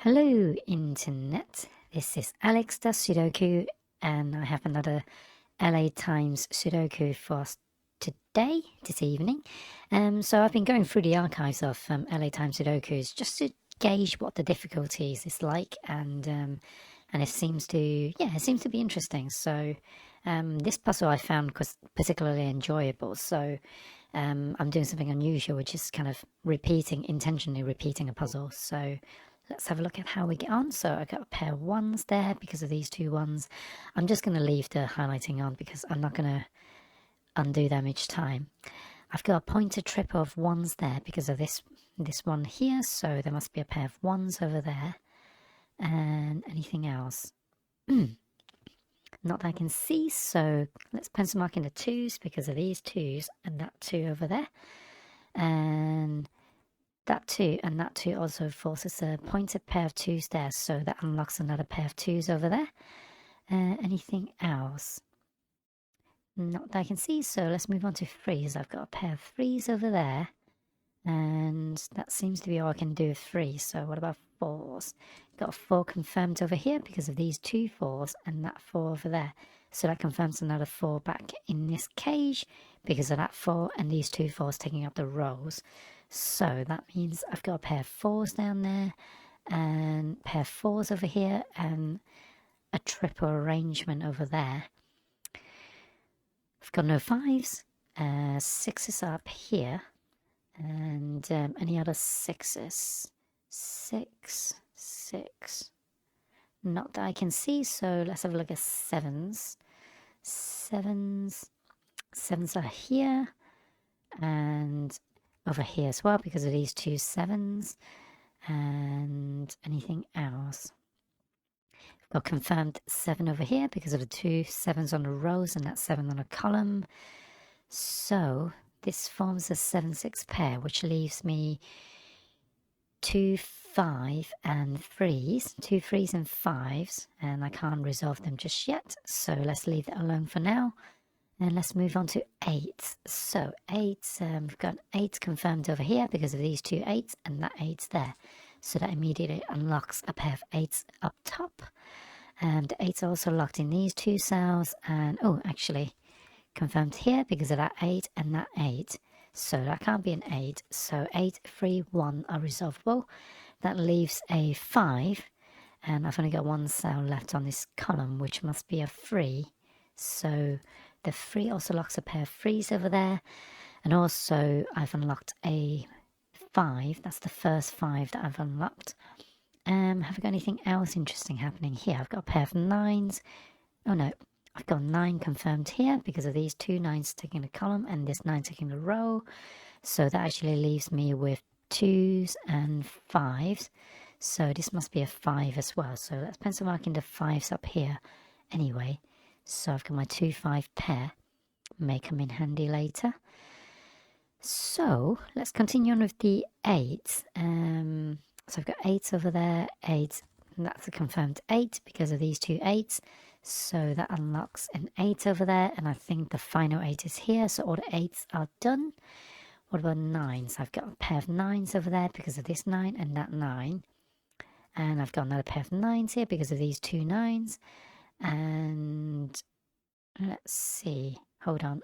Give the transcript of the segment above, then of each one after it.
Hello Internet, this is Alex does Sudoku, and I have another LA Times Sudoku for us this evening. So I've been going through the archives of LA Times Sudokus just to gauge what the difficulties is like, and it seems to be interesting. So this puzzle I found was particularly enjoyable. So I'm doing something unusual, which is kind of intentionally repeating a puzzle. So let's have a look at how we get on. So I got a pair of ones there because of these two ones. I'm just going to leave the highlighting on because I'm not going to undo them each time. I've got a pointed triple of ones there because of this one here. So there must be a pair of ones over there. And anything else? Not that I can see. So let's pencil mark in the twos because of these twos and that two over there. And that two and that two also forces a pointed pair of twos there, so that unlocks another pair of twos over there. Anything else? Not that I can see, so let's move on to threes. I've got a pair of threes over there, and that seems to be all I can do with three. So what about fours? Got a four confirmed over here because of these two fours and that four over there. So that confirms another four back in this cage because of that four and these two fours taking up the rows. So that means I've got a pair of fours down there and a pair of fours over here and a triple arrangement over there. I've got no fives. Sixes are up here. And any other sixes? Six. Not that I can see, so let's have a look at sevens. Sevens are here and over here as well because of these two sevens. And anything else? I've got confirmed 7 over here because of the two sevens on the rows and that 7 on a column. So this forms a 7-6 pair, which leaves me 2, 5 and 3s, 2 3s and 5s, and I can't resolve them just yet, so let's leave that alone for now. And let's move on to 8s. So 8s, we've got 8 confirmed over here because of these two 8s and that 8's there. So that immediately unlocks a pair of 8s up top. And the 8's are also locked in these two cells, and actually confirmed here because of that 8 and that 8. So that can't be an 8. So 8, 3, 1 are resolvable. That leaves a 5. And I've only got one cell left on this column, which must be a 3. So the 3 also locks a pair of 3s over there. And also I've unlocked a 5. That's the first 5 that I've unlocked. Have I got anything else interesting happening here? I've got a pair of 9s. Oh no. I've got 9 confirmed here because of these two 9s taking the column and this 9 taking the row. So that actually leaves me with 2s and 5s. So this must be a 5 as well. So let's pencil mark in the 5s up here anyway. So I've got my 2-5 pair. May come in handy later. So let's continue on with the 8s. So I've got 8s over there, 8. And that's a confirmed 8 because of these two 8s. So that unlocks an 8 over there, and I think the final 8 is here, so all the 8s are done. What about 9s? I've got a pair of 9s over there because of this 9 and that 9. And I've got another pair of 9s here because of these two 9s. And let's see, hold on.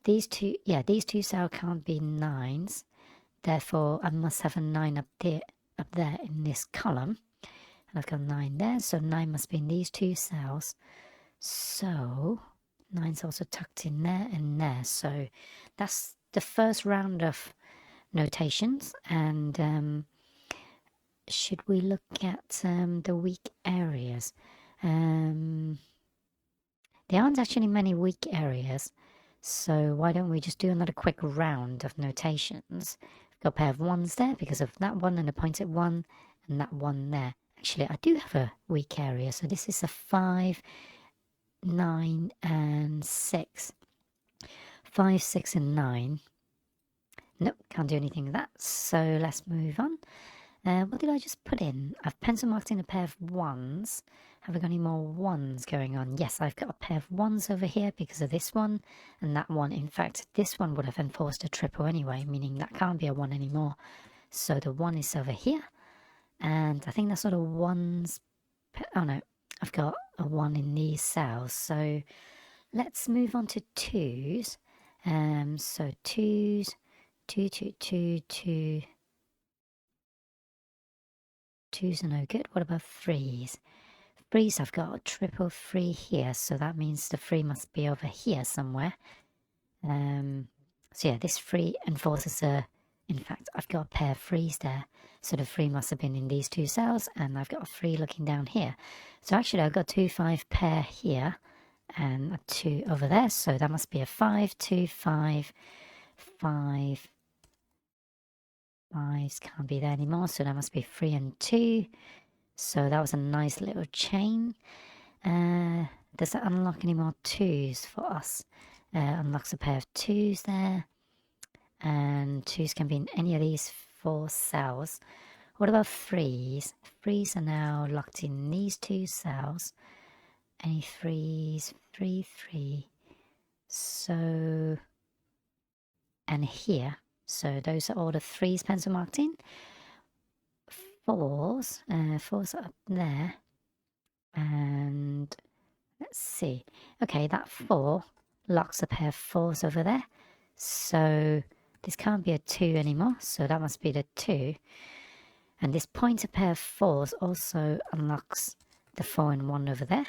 These two cells can't be 9s. Therefore, I must have a 9 up there in this column. And I've got 9 there, so 9 must be in these two cells. So 9's also tucked in there and there. So that's the first round of notations. And should we look at the weak areas? There aren't actually many weak areas. So why don't we just do another quick round of notations? I've got a pair of 1s there because of that one and a pointed 1 and that 1 there. Actually, I do have a weak area, so this is a 5, 9, and 6. 5, 6, and 9. Nope, can't do anything with that, so let's move on. What did I just put in? I've pencil marked in a pair of 1s. Have I got any more 1s going on? Yes, I've got a pair of 1s over here because of this one and that one. In fact, this one would have enforced a triple anyway, meaning that can't be a 1 anymore. So the 1 is over here. And I think that's sort of ones. Oh no, I've got a 1 in these cells. So let's move on to 2s. So 2s, 2, 2, 2, 2. 2s are no good. What about 3s? 3s, I've got a triple 3 here, so that means the 3 must be over here somewhere. So yeah, this 3 and 4s is in fact, I've got a pair of 3s there. So the 3 must have been in these 2 cells, and I've got a 3 looking down here. So actually, I've got 2, 5 pair here, and a 2 over there. So that must be a 5, 2, 5, 5. 5s can't be there anymore, so that must be 3 and 2. So that was a nice little chain. Does that unlock any more 2s for us? Unlocks a pair of 2s there. And 2s can be in any of these 4 cells. What about 3s? 3s are now locked in these 2 cells. Any 3s? 3, 3. So, and here. So those are all the 3s pencil marked in. 4s. 4s are up there. And let's see. Okay, that 4 locks a pair of 4s over there. So this can't be a 2 anymore, so that must be the 2. And this pointer pair of 4s also unlocks the 4 and 1 over there.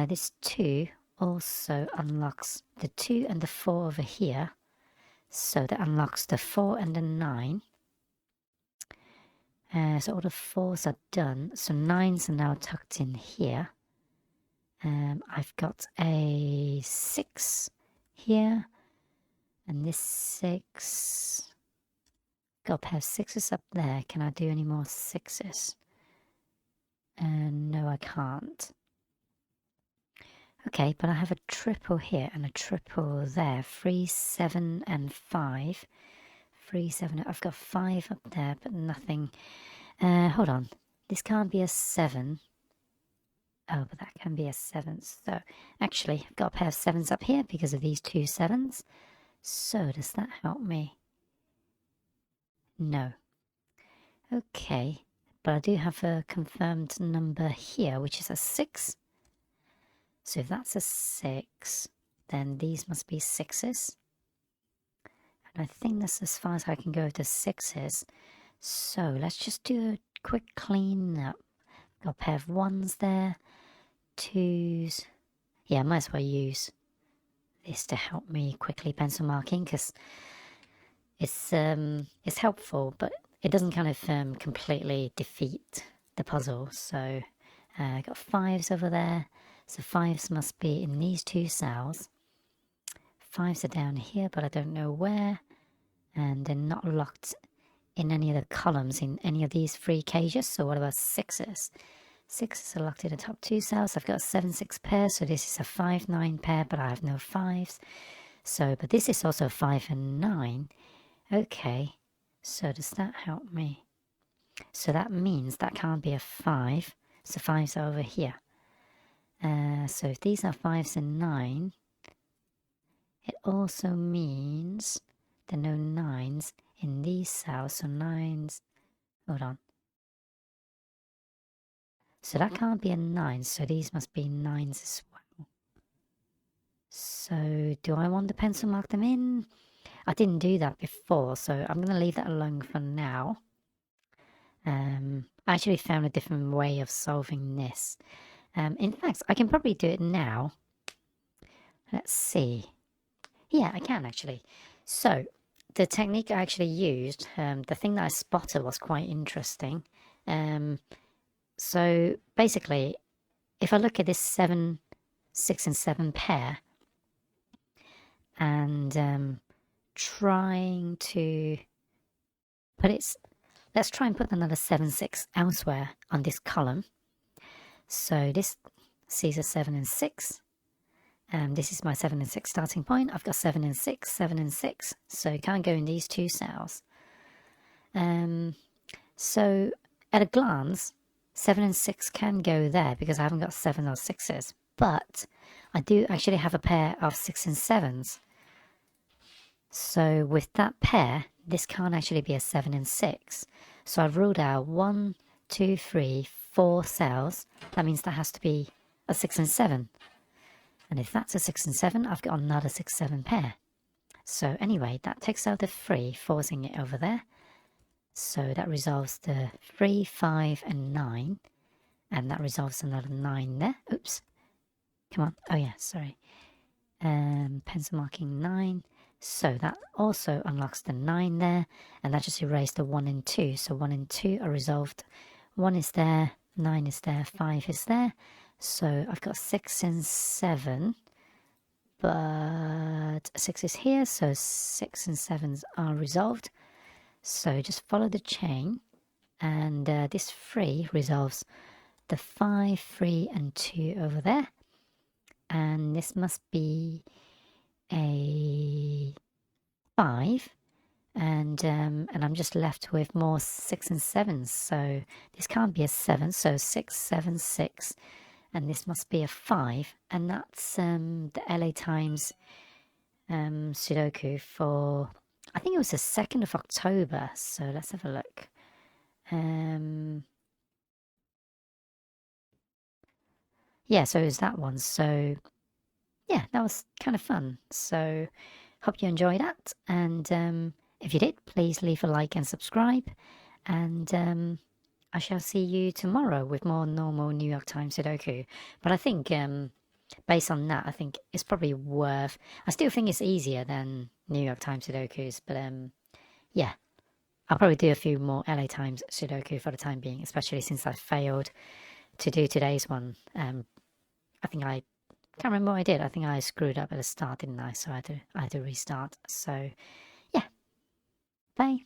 This 2 also unlocks the 2 and the 4 over here. So that unlocks the 4 and the 9. So all the 4s are done. So 9s are now tucked in here. I've got a 6 here. And this 6, got a pair of 6s up there. Can I do any more 6s? No, I can't. Okay, but I have a triple here and a triple there. 3, 7, and 5. 3, 7. I've got 5 up there, but nothing. Hold on. This can't be a 7. Oh, but that can be a 7. So, actually, I've got a pair of 7s up here because of these 2 7s. So, does that help me? No. Okay, but I do have a confirmed number here, which is a 6. So if that's a 6, then these must be 6s. And I think that's as far as I can go with the 6s. So let's just do a quick clean up. Got a pair of 1s there, 2s. Yeah, I might as well use this to help me quickly pencil marking, because it's helpful, but it doesn't kind of completely defeat the puzzle. So I got 5s over there. So 5s must be in these 2 cells. 5s are down here, but I don't know where. And they're not locked in any of the columns in any of these 3 cages. So what about 6s? 6s are locked in the top 2 cells. I've got a 7, 6 pair. So this is a 5, 9 pair, but I have no 5s. So, but this is also 5 and 9. Okay, so does that help me? So that means that can't be a 5. So 5s are over here. So if these are 5s and 9, it also means there are no 9s in these cells. So 9s, hold on. So that can't be a 9, so these must be 9s as well. So do I want to pencil mark them in? I didn't do that before, so I'm going to leave that alone for now. I actually found a different way of solving this. In fact, I can probably do it now. Let's see. Yeah, I can actually. So, the technique I actually used, the thing that I spotted was quite interesting. So, basically, if I look at this 7, 6, and 7 pair, and trying to put it, let's try and put another 7, 6 elsewhere on this column. So this sees a 7 and 6. This is my 7 and 6 starting point. I've got 7 and 6, 7 and 6. So it can't go in these 2 cells. So at a glance, 7 and 6 can go there because I haven't got 7 or 6s. But I do actually have a pair of 6 and 7s. So with that pair, this can't actually be a 7 and 6. So I've ruled out 1, 2, 3, 4 cells. That means that has to be a 6 and 7. And if that's a 6 and 7, I've got another 6, 7 pair. So anyway, that takes out the 3, forcing it over there. So that resolves the 3, 5, and 9. And that resolves another 9 there. Oops. Come on. Oh yeah, sorry. Pencil marking 9. So that also unlocks the 9 there. And that just erased the 1 and 2. So 1 and 2 are resolved. 1 is there, 9 is there, 5 is there. So I've got 6 and 7. But 6 is here, so 6 and 7s are resolved. So just follow the chain, and this 3 resolves the 5, 3, and 2 over there. And this must be a 5. And I'm just left with more 6 and 7s. So this can't be a 7, so 6, 7, 6. And this must be a 5, and that's the LA Times Sudoku for, I think it was the 2nd of October, so let's have a look. Yeah, so it was that one, so yeah, that was kind of fun. So hope you enjoyed that, and if you did, please leave a like and subscribe, and I shall see you tomorrow with more normal New York Times Sudoku. But I think, based on that, I think it's probably worth... I still think it's easier than New York Times Sudokus, but yeah. I'll probably do a few more LA Times Sudoku for the time being, especially since I failed to do today's one. I think I can't remember what I did. I think I screwed up at the start, didn't I? So I had to restart. So, yeah. Bye.